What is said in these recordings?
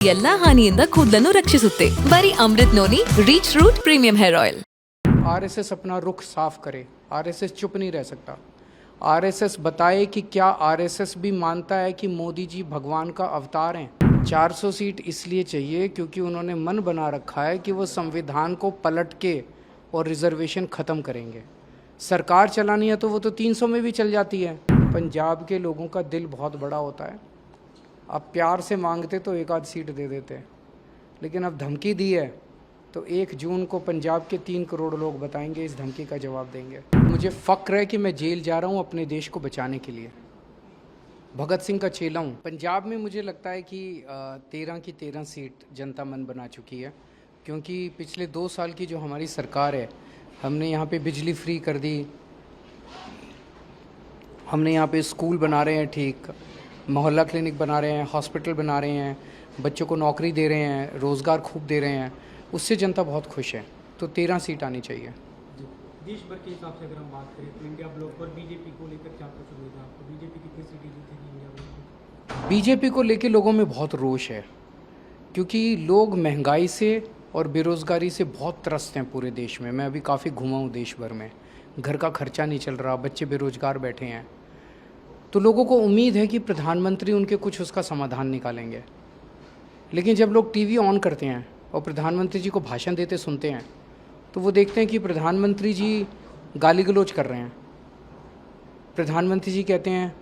ಎಲ್ಲಾ ಹಾನಿಯಿಂದ ಕೂದಲನ್ನು ರಕ್ಷಿಸುತ್ತೆ. ಬರೀ Amrut noni reach root premium hair oil. RSS अपना रुख साफ करे। आरएसएस चुप नहीं रह सकता। आरएसएस बताए कि क्या आरएसएस भी मानता है कि मोदी जी भगवान का अवतार हैं। 400 सीट इसलिए चाहिए क्योंकि उन्होंने मन बना रखा है कि वो संविधान को पलट के और रिजर्वेशन ख़त्म करेंगे। सरकार चलानी है तो वो तो 300 में भी चल जाती है। पंजाब के लोगों का दिल बहुत बड़ा होता है। अब प्यार से मांगते तो एक आध सीट दे देते, लेकिन अब धमकी दी है तो 1 जून को पंजाब के 3 करोड़ लोग बताएंगे, इस धमकी का जवाब देंगे। मुझे फ़क्र है कि मैं जेल जा रहा हूँ अपने देश को बचाने के लिए। भगत सिंह का चेला हूँ। पंजाब में मुझे लगता है कि 13 की 13 सीट जनता मन बना चुकी है, क्योंकि पिछले 2 साल की जो हमारी सरकार है, हमने यहाँ पे बिजली फ्री कर दी, हमने यहाँ पे स्कूल बना रहे हैं ठीक, मोहल्ला क्लिनिक बना रहे हैं, हॉस्पिटल बना रहे हैं, बच्चों को नौकरी दे रहे हैं, रोज़गार खूब दे रहे हैं, उससे जनता बहुत खुश है। तो 13 सीट आनी चाहिए। देश भर के हिसाब से अगर हम बात करें तो इंडिया ब्लॉक पर बीजेपी को लेकर क्या कुछ हुआ था आपको? बीजेपी कितनी सीटें जीतेगी इंडिया ब्लॉक में? बीजेपी को लेके लोगों में बहुत रोष है, क्योंकि लोग महंगाई से और बेरोज़गारी से बहुत त्रस्त हैं पूरे देश में। मैं अभी काफ़ी घूमा हूँ देश भर में। घर का खर्चा नहीं चल रहा, बच्चे बेरोज़गार बैठे हैं, तो लोगों को उम्मीद है कि प्रधानमंत्री उनके कुछ उसका समाधान निकालेंगे। लेकिन जब लोग टीवी ऑन करते हैं और प्रधानमंत्री जी को भाषण देते सुनते हैं, तो वो देखते हैं कि प्रधानमंत्री जी गाली गलौज कर रहे हैं। प्रधानमंत्री जी कहते हैं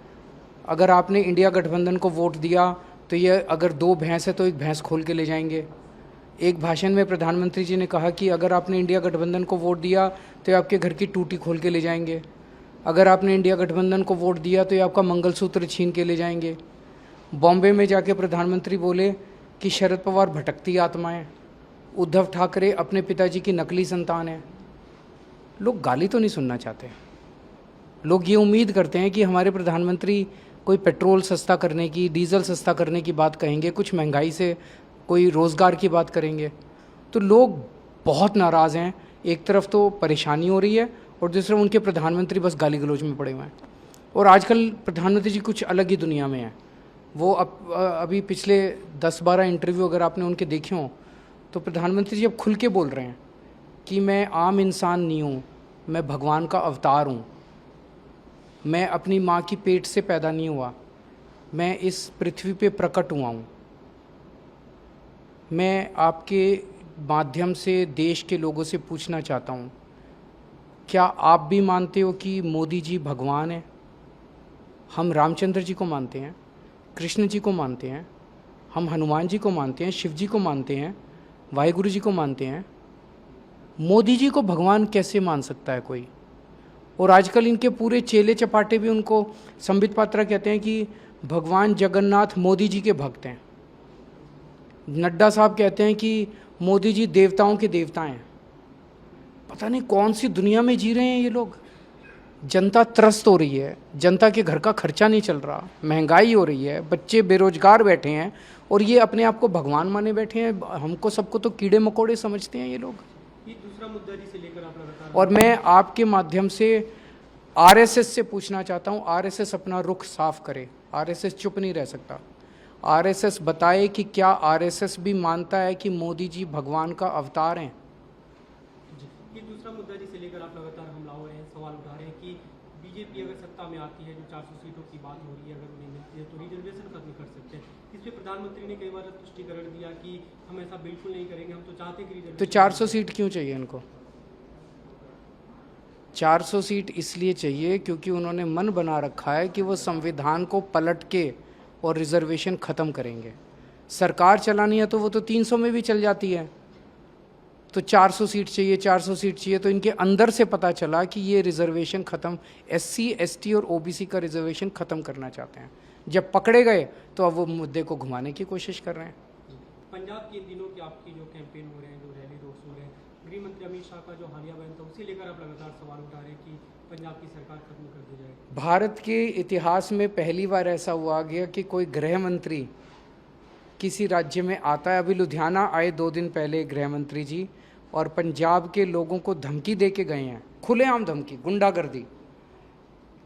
अगर आपने इंडिया गठबंधन को वोट दिया तो ये अगर 2 भैंस है तो 1 भैंस खोल के ले जाएंगे। एक भाषण में प्रधानमंत्री जी ने कहा कि अगर आपने इंडिया गठबंधन को वोट दिया तो ये आपके घर की टूटी खोल के ले जाएंगे। अगर आपने इंडिया गठबंधन को वोट दिया तो ये आपका मंगलसूत्र छीन के ले जाएंगे। बॉम्बे में जाके प्रधानमंत्री बोले कि शरद पवार भटकती आत्मा है, उद्धव ठाकरे अपने पिताजी की नकली संतान है। लोग गाली तो नहीं सुनना चाहते। लोग ये उम्मीद करते हैं कि हमारे प्रधानमंत्री कोई पेट्रोल सस्ता करने की, डीजल सस्ता करने की बात कहेंगे, कुछ महंगाई से कोई रोज़गार की बात करेंगे। तो लोग बहुत नाराज़ हैं। एक तरफ तो परेशानी हो रही है और दूसरा उनके प्रधानमंत्री बस गाली गलौज में पड़े हुए हैं। और आजकल प्रधानमंत्री जी कुछ अलग ही दुनिया में हैं। वो अभी पिछले 10-12 इंटरव्यू अगर आपने उनके देखे हों, तो प्रधानमंत्री जी अब खुल के बोल रहे हैं कि मैं आम इंसान नहीं हूँ, मैं भगवान का अवतार हूँ, मैं अपनी माँ की पेट से पैदा नहीं हुआ, मैं इस पृथ्वी पे प्रकट हुआ हूँ। मैं आपके माध्यम से देश के लोगों से पूछना चाहता हूँ, क्या आप भी मानते हो कि मोदी जी भगवान हैं? हम रामचंद्र जी को मानते हैं, कृष्ण जी को मानते हैं, हम हनुमान जी को मानते हैं, शिव जी को मानते हैं, वाहिगुरु जी को मानते हैं। मोदी जी को भगवान कैसे मान सकता है कोई? और आजकल इनके पूरे चेले चपाटे भी उनको, संबित पात्रा कहते हैं कि भगवान जगन्नाथ मोदी जी के भक्त हैं। नड्डा साहब कहते हैं कि मोदी जी देवताओं के देवता हैं। पता नहीं कौन सी दुनिया में जी रहे हैं ये लोग। जनता त्रस्त हो रही है, जनता के घर का खर्चा नहीं चल रहा, महंगाई हो रही है, बच्चे बेरोजगार बैठे हैं और ये अपने आप को भगवान माने बैठे हैं। हमको सबको तो कीड़े मकोड़े समझते हैं ये लोग। ये दूसरा मुद्दा जिसे लेकर आप लगातार, और मैं आपके माध्यम से आरएसएस से पूछना चाहता हूँ, आरएसएस अपना रुख साफ करे। आरएसएस चुप नहीं रह सकता। आरएसएस बताए कि क्या आरएसएस भी मानता है कि मोदी जी भगवान का अवतार हैं। ये दूसरा मुद्दा जिसे लेकर आप लगातार हमला हो रहे हैं, सवाल उठा रहे हैं कि बीजेपी अगर सत्ता में आती है, जो 400 सीटों की बात हो रही है, अगर उन्हें मिलती है तो रिजर्वेशन खत्म कर सकते हैं। इस पर प्रधानमंत्री ने कई बार स्पष्टीकरण दिया कि हम ऐसा बिल्कुल नहीं करेंगे, हम तो चाहते हैं कि रिजर्वेशन। तो 400 सीट क्यों चाहिए इनको? 400 सीट इसलिए चाहिए क्योंकि उन्होंने मन बना रखा है कि वो संविधान को पलट के और रिजर्वेशन ख़त्म करेंगे। सरकार चलानी है तो वो तो 300 में भी चल जाती है। तो 400 सीट चाहिए, 400 सीट चाहिए। तो इनके अंदर से पता चला कि ये रिजर्वेशन ख़त्म, SC, ST और OBC का रिजर्वेशन ख़त्म करना चाहते हैं। जब पकड़े गए तो अब वो मुद्दे को घुमाने की कोशिश कर रहे हैं। पंजाब के इन दिनों की आपकी जो कैंपेन हो रहे हैं, जो रैली रोड शो है, गृह मंत्री अमित शाह का जो हालिया बयान था, उसे लेकर आप लगातार सवाल उठा रहे हैं कि पंजाब की सरकार खत्म कर दी जाए। भारत के इतिहास में पहली बार ऐसा हुआ गया कि कोई गृह मंत्री किसी राज्य में आता है। अभी लुधियाना आए 2 दिन पहले गृह मंत्री जी, और पंजाब के लोगों को धमकी दे के गए हैं, खुलेआम धमकी, गुंडागर्दी,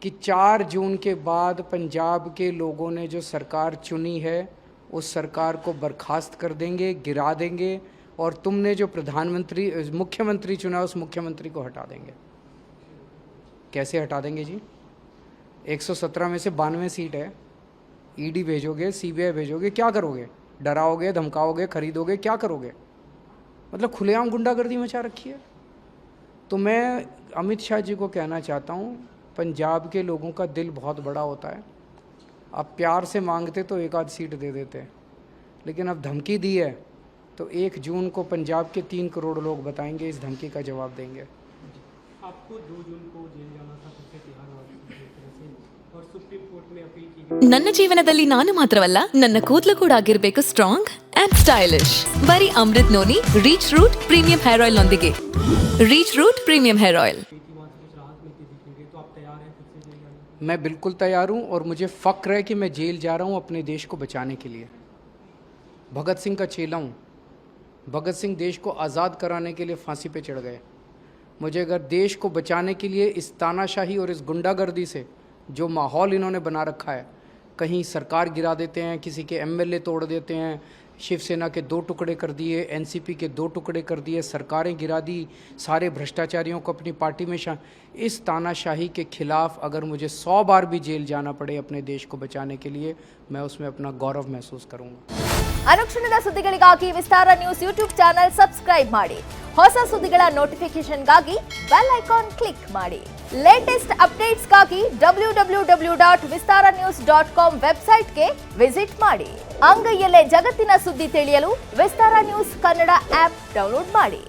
कि 4 जून के बाद पंजाब के लोगों ने जो सरकार चुनी है उस सरकार को बर्खास्त कर देंगे, गिरा देंगे और तुमने जो मुख्यमंत्री चुना उस मुख्यमंत्री को हटा देंगे। कैसे हटा देंगे जी? 117 में से 92 सीट है, ईडी भेजोगे, सीबीआई भेजोगे, क्या करोगे? डराओगे, धमकाओगे, खरीदोगे, क्या करोगे? मतलब खुलेआम गुंडागर्दी मचा रखी है। तो मैं अमित शाह जी को कहना चाहता हूँ, पंजाब के लोगों का दिल बहुत बड़ा होता है। आप प्यार से मांगते तो एक आध सीट दे देते, लेकिन अब धमकी दी है तो 1 जून को पंजाब के 3 करोड़ लोग बताएंगे, इस धमकी का जवाब देंगे। आपको 2 जून को जेल जाना था, सबसे तिहाड़ और सुप्रीम कोर्ट में अपील की गई। ನನ್ನ ಜೀವನದಲ್ಲಿ ನಾನು ಮಾತ್ರವಲ್ಲ, ನನ್ನ ಕೂದಲು ಕೂಡ ಆಗಿರಬೇಕು ಸ್ಟ್ರಾಂಗ್ ಅಂಡ್ ಸ್ಟೈಲಿಶ್. ಬರೀ Amrut noni reach root premium hair oil ನೊಂದಿಗೆ. Rich root premium hair oil. तो आप तैयार हैं फिर से जेल जाने? मैं बिल्कुल तैयार हूँ और मुझे फ़क्र है कि मैं जेल जा रहा हूँ अपने देश को बचाने के लिए। भगत सिंह का चेला हूँ। भगत सिंह देश को आज़ाद कराने के लिए फांसी पे चढ़ गए। मुझे अगर देश को बचाने के लिए इस तानाशाही और इस गुंडागर्दी से जो माहौल इन्होंने बना रखा है, कहीं सरकार गिरा देते हैं, किसी के एमएलए तोड़ देते हैं, शिवसेना के 2 टुकड़े कर दिए, एनसीपी के 2 टुकड़े कर दिए, सरकारें गिरा दी, सारे भ्रष्टाचारियों को अपनी पार्टी में इस तानाशाही के खिलाफ अगर मुझे 100 बार भी जेल जाना पड़े अपने देश को बचाने के लिए, मैं उसमें अपना गौरव महसूस करूँगा। ಅನುಕ್ಷಣದ ಸುದ್ದಿಗಳಿಗಾಗಿ ವಿಸ್ತಾರ ನ್ಯೂಸ್ ಯೂಟ್ಯೂಬ್ ಚಾನೆಲ್ ಸಬ್ಸ್ಕ್ರೈಬ್ ಮಾಡಿ. ಹೊಸ ಸುದ್ದಿಗಳ ನೋಟಿಫಿಕೇಶನ್ಗಾಗಿ ಬೆಲ್ ಐಕಾನ್ ಕ್ಲಿಕ್ ಮಾಡಿ. ಲೇಟೆಸ್ಟ್ ಅಪ್ಡೇಟ್ಸ್ಗಾಗಿ www.vistaranews.com ವೆಬ್ಸೈಟ್ಗೆ ವಿಸಿಟ್ ಮಾಡಿ. ಅಂಗೈಯಲ್ಲೇ ಜಗತ್ತಿನ ಸುದ್ದಿ ತಿಳಿಯಲು ವಿಸ್ತಾರ ನ್ಯೂಸ್ ಕನ್ನಡ ಆಪ್ ಡೌನ್ಲೋಡ್ ಮಾಡಿ.